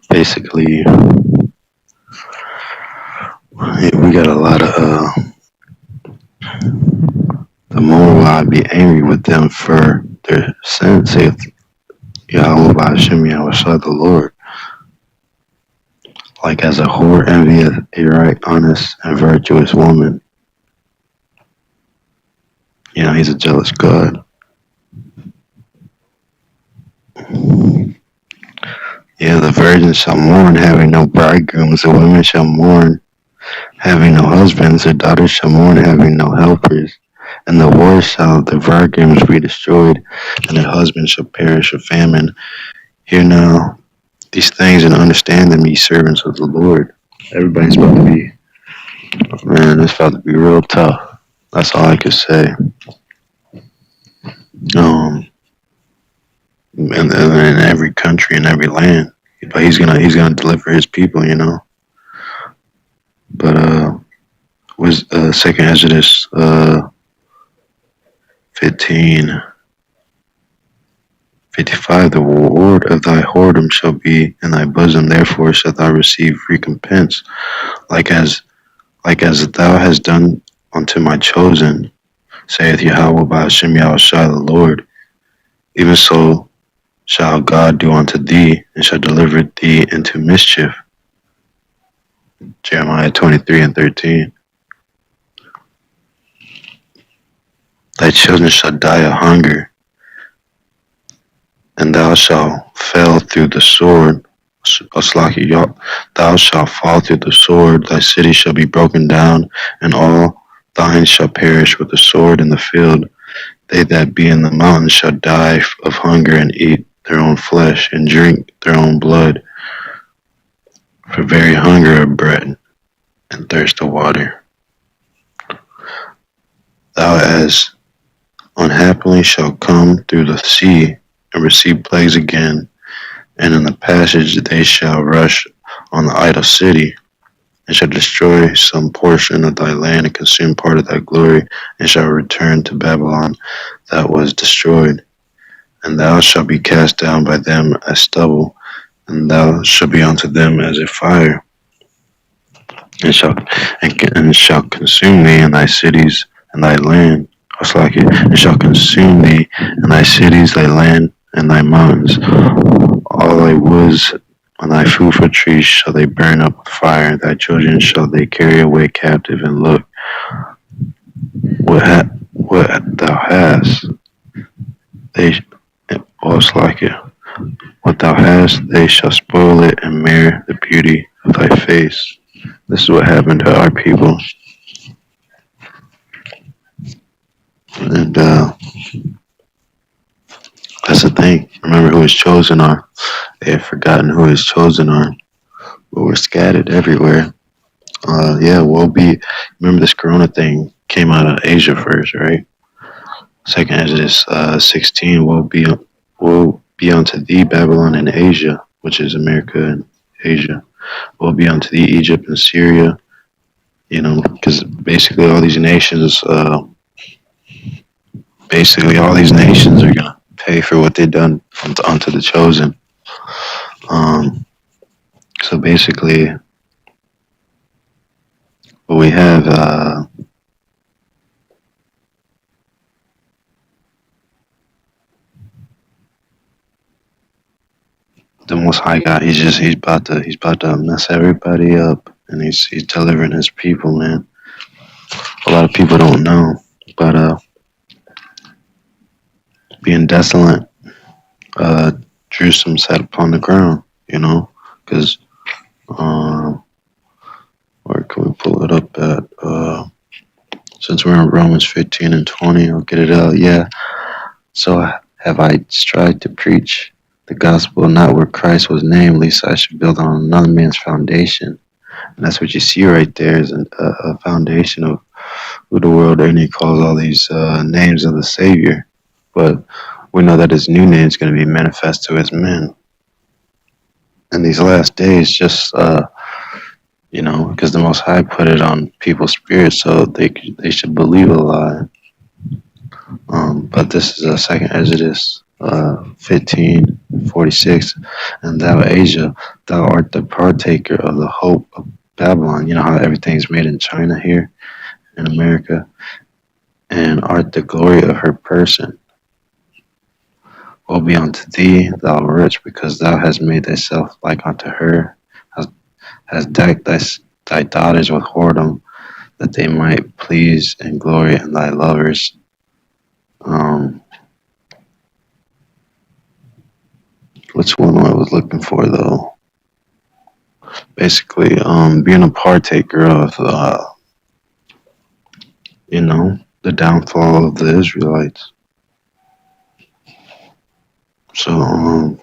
basically, we got a lot of. The more will I be angry with them for their sin, saith Yahweh Yahawashi the Lord. Like as a whore envieth a right, honest, and virtuous woman. You know, he's a jealous God. Yeah, the virgins shall mourn, having no bridegrooms. The women shall mourn, having no husbands. The daughters shall mourn, having no helpers. And the wars shall the bridegrooms be destroyed, and their husbands shall perish of famine. Hear now these things and understand them, ye servants of the Lord. Everybody's about to be, man, it's about to be real tough. That's all I could say. And in every country, in every land, but he's gonna deliver his people, you know. But was Second Exodus 15:55. The reward of thy whoredom shall be in thy bosom, therefore shalt thou receive recompense, like as thou hast done unto my chosen, saith Yahweh by Hashem Yahushua the Lord. Even so shall God do unto thee, and shall deliver thee into mischief. Jeremiah 23 and 13. Thy children shall die of hunger, and thou shalt fall through the sword. Aslaki, thou shalt fall through the sword, thy city shall be broken down, and all thine shall perish with the sword in the field. They that be in the mountains shall die of hunger, and eat their own flesh, and drink their own blood, for very hunger of bread, and thirst of water. Thou as unhappily shalt come through the sea, and receive plagues again, and in the passage they shall rush on the idle city, and shall destroy some portion of thy land, and consume part of thy glory, and shall return to Babylon that was destroyed. And thou shalt be cast down by them as stubble, and thou shalt be unto them as a fire, and shall consume thee and thy cities and thy land. And shall consume thee and thy cities, thy land, and thy mountains. All thy woods and thy fruitful trees shall they burn up with fire. Thy children shall they carry away captive. And look, what thou hast, they what thou hast, they shall spoil it and mar the beauty of thy face. This is what happened to our people. And that's the thing. Remember who his chosen are. They have forgotten who his chosen are. But we're scattered everywhere. Yeah, we'll be. Remember this Corona thing came out of Asia first, right? Second Exodus 16 will be unto thee Babylon and Asia, which is America and Asia. Will be unto thee Egypt and Syria. You know, because basically all these nations are gonna pay for what they've done unto the chosen. Um, so basically, what we have, the Most High God, he's about to mess everybody up, and he's delivering his people, man. A lot of people don't know, but being desolate, uh, Jerusalem sat upon the ground, you know, because where can we pull it up at? Since we're in Romans 15 and 20, I'll get it out. Yeah. So have I tried to preach the gospel not where Christ was named, least I should build on another man's foundation. And that's what you see right there is a foundation of who the world only calls all these names of the Savior. But we know that his new name is going to be manifest to his men in these last days, just, because the Most High put it on people's spirits so they should believe a lie. But this is a second Exodus 15:46, and thou Asia, thou art the partaker of the hope of Babylon. You know how everything's made in China here in America, and art the glory of her person. Woe be unto thee, thou rich, because thou hast made thyself like unto her, hast decked thy daughters with whoredom, that they might please and glory in thy lovers. Um, which one I was looking for though? Basically, being a partaker of, the downfall of the Israelites. So,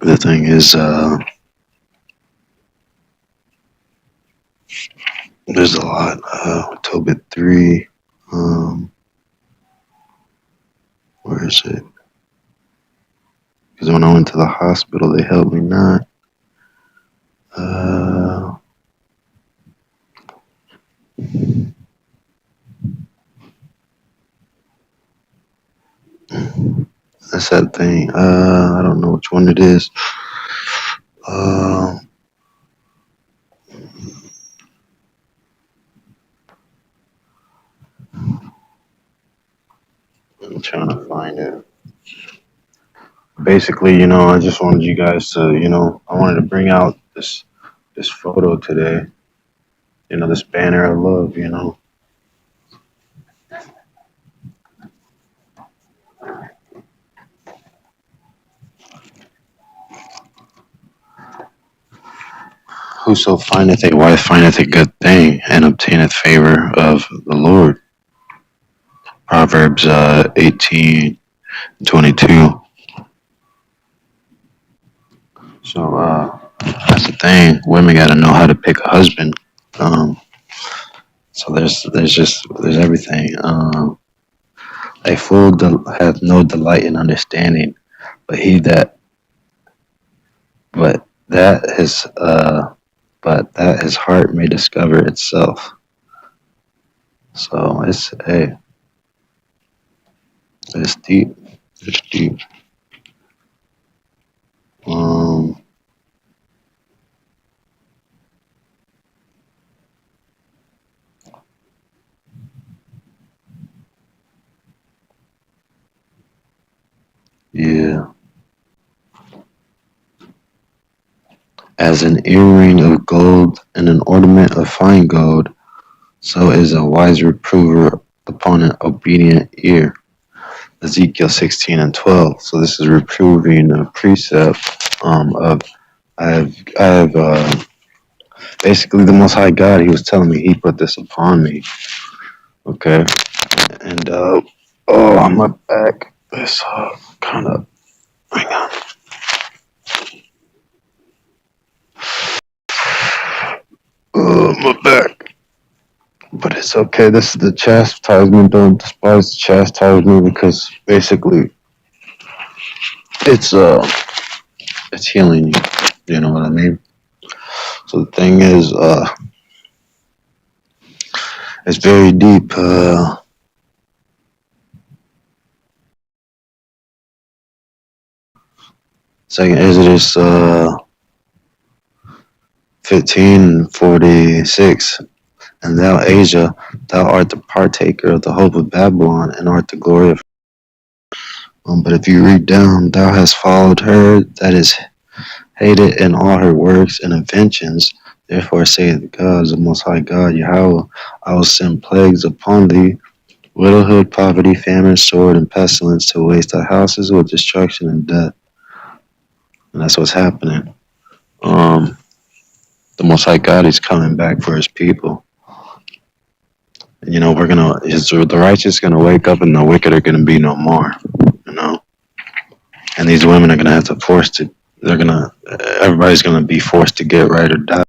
the thing is, there's a lot. Tobit 3, where is it? Because when I went to the hospital, they helped me not. That's that thing. I don't know which one it is. Uh, I'm trying to find it. Basically, I just wanted you guys to, I wanted to bring out this photo today. This banner of love. whoso findeth a wife findeth a good thing, and obtaineth favor of the Lord. Proverbs 18:22. So that's the thing. Women got to know how to pick a husband. So there's everything. A fool hath no delight in understanding, but he that but that his but that his heart may discover itself. So it's deep. It's deep. Um, yeah. As an earring of gold and an ornament of fine gold, so is a wise reprover upon an obedient ear. Ezekiel 16:12. So this is reproving a precept of I have basically the Most High God. He was telling me He put this upon me. Okay, and on my back, this kind of hang on. My back. But it's okay. This is the chastisement. Don't despise the chastisement because basically it's it's healing you. You know what I mean? So the thing is, it's very deep. Second Exodus 15:46. And thou, Asia, thou art the partaker of the hope of Babylon, and art the glory of. But if you read down, thou hast followed her that is hated in all her works and inventions. Therefore saith God, the Most High God, Yahawah, I will send plagues upon thee, widowhood, poverty, famine, sword, and pestilence, to waste thy houses with destruction and death. And that's what's happening. The Most High God is coming back for His people. And, you know, the righteous gonna wake up, and the wicked are gonna be no more. You know, and these women are gonna have to everybody's gonna be forced to get right or die.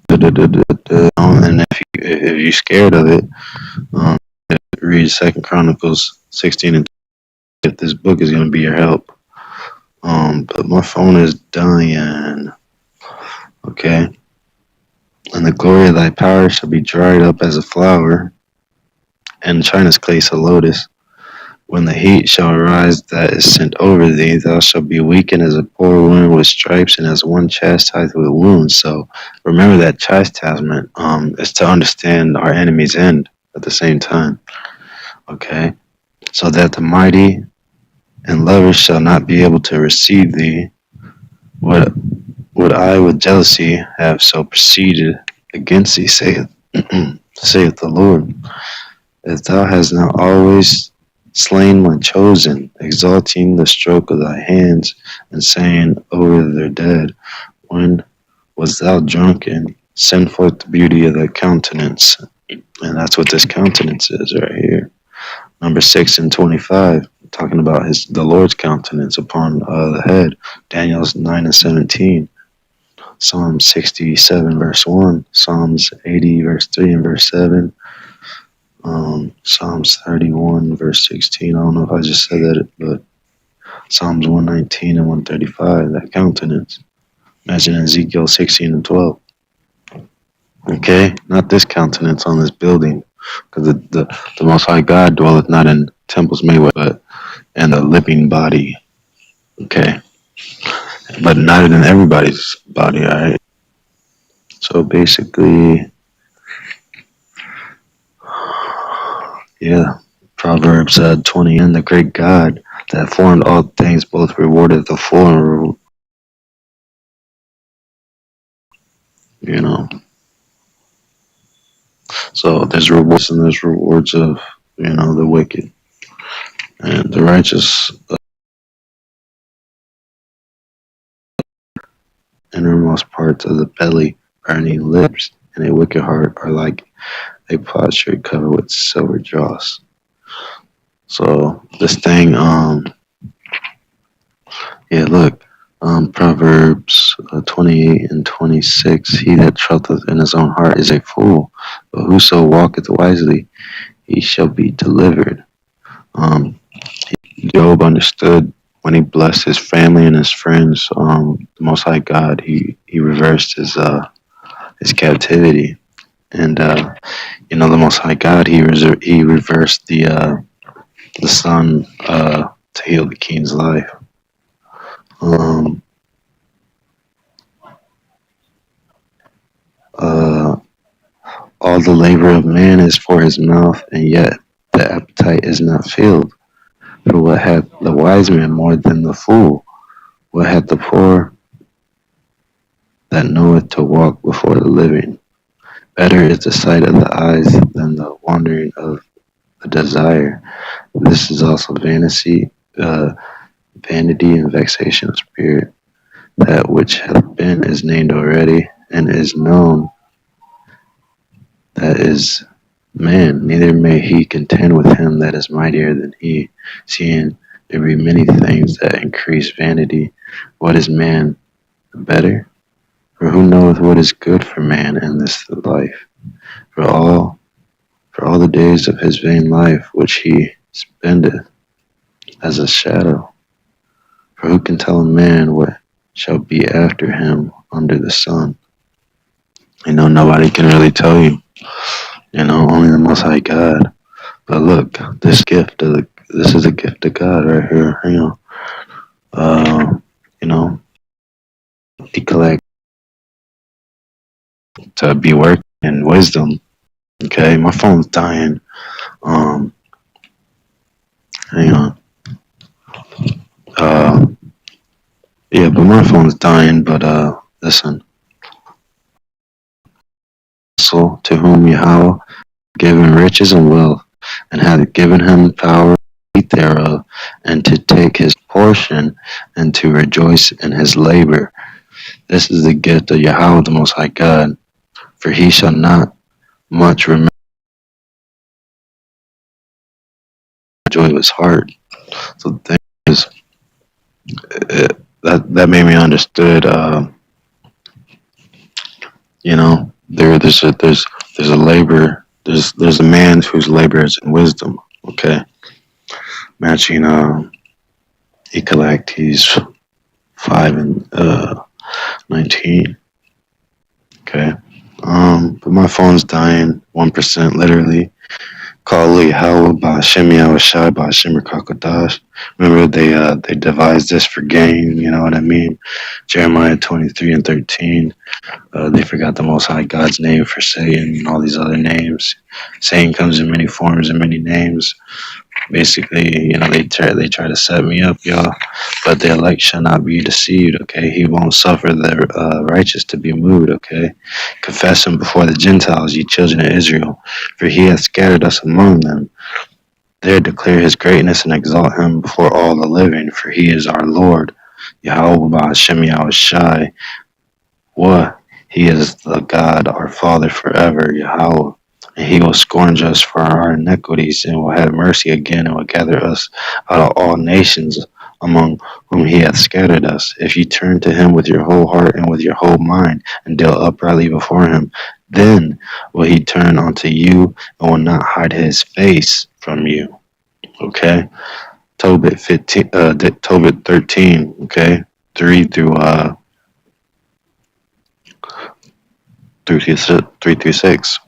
And if you're scared of it, um, read Second Chronicles 16 and 20, if this book is gonna be your help. But my phone is dying. Okay. And the glory of thy power shall be dried up as a flower, and China's clay a lotus. When the heat shall arise that is sent over thee, thou shalt be weakened as a poor woman with stripes, and as one chastised with wounds. So remember that chastisement is to understand our enemy's end at the same time. Okay? So that the mighty and lovers shall not be able to receive thee. What I with jealousy have so proceeded against thee, saith, saith the Lord. If thou hast not always slain my chosen, exalting the stroke of thy hands, and saying over their dead, when was thou drunken? Send forth the beauty of thy countenance. And that's what this countenance is right here. Number 6 and 25, talking about the Lord's countenance upon the head. Daniel's 9 and 17. Psalm 67 verse 1. Psalms 80 verse 3 and verse 7. Psalms 31 verse 16. I don't know if I just said that, but Psalms 119 and 135, that countenance. Imagine Ezekiel 16 and 12. Okay, not this countenance on this building, because the Most High God dwelleth not in temples made with, but in the living body. Okay, but not in everybody's body. All right. So basically, yeah. Proverbs 20, and the great God that formed all things both rewarded the full and you know. So there's rewards and there's rewards of the wicked and the righteous. innermost parts of the belly, burning lips, and a wicked heart are like a potsherd covered with silver dross. So this thing, yeah, look, Proverbs 28 and 26. He that trusteth in his own heart is a fool, but whoso walketh wisely, he shall be delivered. Um, Job understood when he blessed his family and his friends. The Most High God, he reversed his captivity, and the Most High God, he reversed the sun to heal the king's life. Um, uh, all the labor of man is for his mouth, and yet the appetite is not filled. For what hath the wise man more than the fool? What hath the poor that knoweth to walk before the living? Better is the sight of the eyes than the wandering of the desire. This is also vanity and vexation of spirit. That which hath been is named already, and is known, that is man, neither may he contend with him that is mightier than he, seeing there be many things that increase vanity. What is man better? For who knoweth what is good for man in this life? For all the days of his vain life which he spendeth as a shadow. For who can tell a man what shall be after him under the sun? Nobody can really tell you. Only the Most High God. But look, this is a gift of God right here. Uh, you know, he collect to be working in wisdom. Okay, my phone's dying. Um, hang on. Uh, yeah, but my phone's dying. But listen. So to whom Yahweh given riches and wealth, and hath given him power to eat thereof, and to take his portion, and to rejoice in his labor. This is the gift of Yahweh the Most High God, for he shall not much remember the joy of his heart. So the thing is, that made me understood. There's a labor. There's a man whose labor is in wisdom. Okay, matching Ecclesiastes 5 and 19. Okay. But my phone's dying 1% literally. Call Yahweh by Hashem Yahushai by Hashem Kakadash. Remember they devised this for gain, you know what I mean? Jeremiah 23 and 13. They forgot the Most High God's name for Satan and all these other names. Satan comes in many forms and many names. Basically, they try to set me up, y'all. But the elect shall not be deceived, okay? He won't suffer the righteous to be moved, okay? Confess him before the Gentiles, ye children of Israel, for he hath scattered us among them. There declare his greatness and exalt him before all the living, for he is our Lord. Yahweh Hashem Yahushai. What? He is the God, our Father forever, Yahweh. And he will scourge us for our iniquities, and will have mercy again, and will gather us out of all nations among whom he hath scattered us. If ye turn to him with your whole heart and with your whole mind, and deal uprightly before him, then will he turn unto you, and will not hide his face from you. Okay? Tobit 13, okay? 3 through 6.